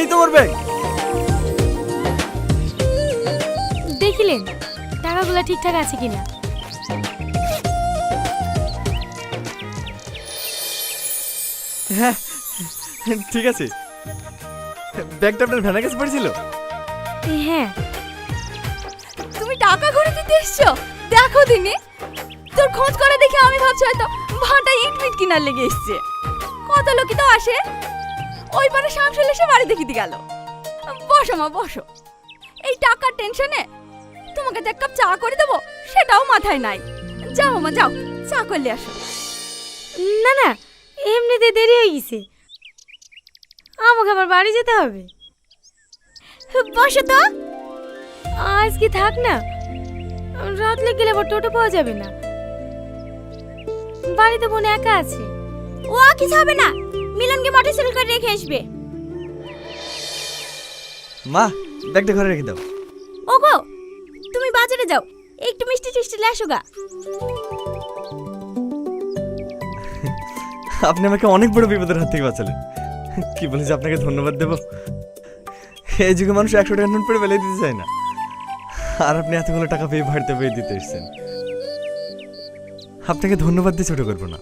এই তোমার ব্যাগ। দেখিলেন টাকাগুলো ঠিকঠাক আছে কিনা? হ্যাঁ ঠিক আছে। ব্যাগটা আপনার ভ্যানের কাছে পড়েছিল? হ্যাঁ। তুমি টাকা ঘুরে দিতে এসছো? দেখো দিনে তোর খোঁজ করে দেখে আমি ভাবছি হয়তো ভাটা ইট মিট কিনার লেগে এসছে। কত লোকই তো আসে। ওই পারে শামসুল এসে বাড়ি দেখিতে গেল। বসো মা বসো। এই টাকার টেনশনে তোমাকে যে এক কাপ চা করে দেবো সেটাও মাথায় নাই। যাও মা যাও, চা করলে আসো। না না, এমনিতে দেরি হয়ে গেছে, আমাকে আবার বাড়ি যেতে হবে। বসো তো। আজকে থাক না, রাত লেগে গেলে আবার টোটো পাওয়া যাবে না। বাড়িতে বোন একা আছে। ও কিছু হবে না, মিলনকে মোটরসাইকেল করে রেখে আসবে। মা ব্যাগটা ঘরে রেখে দাও। ওগো তুমি বাজারে যাও, একটু মিষ্টি টিষ্টি নিয়ে আসো গা। আপনি আমাকে অনেক বড় বিপদের হাত থেকে বাঁচালেন। কি বলে যে আপনাকে ধন্যবাদ দেব। এই যুগে মানুষ 100 টাকা নোট পড়ে বেলায় দিতে চায় না, আর আপনি এতগুলো টাকা পেয়ে বাড়িতে পেয়ে দিতে এসেছেন। আপনাকে ধন্যবাদ দিয়ে ছোট করবো না।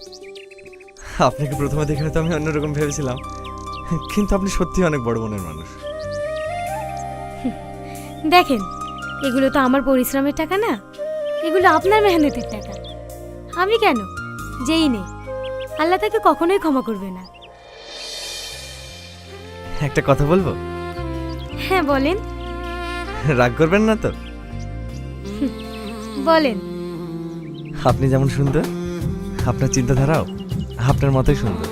আপনাকে প্রথমে দেখে তো আমি অন্যরকম ভেবেছিলাম, কিন্তু আপনি সত্যি অনেক বড় মনের মানুষ। দেখেন, এগুলো তো আমার পরিশ্রমের টাকা না, এগুলো আপনার মেহনতের টাকা। আমি কেন, যেই নেই আল্লাহ তাকে কখনোই ক্ষমা করবে না। একটা কথা বলবো? হ্যাঁ বলেন। রাগ করবেন না তো? বলেন। আপনি যেমন সুন্দর, আপনার চিন্তাধারাও আপনার মতোই সুন্দর।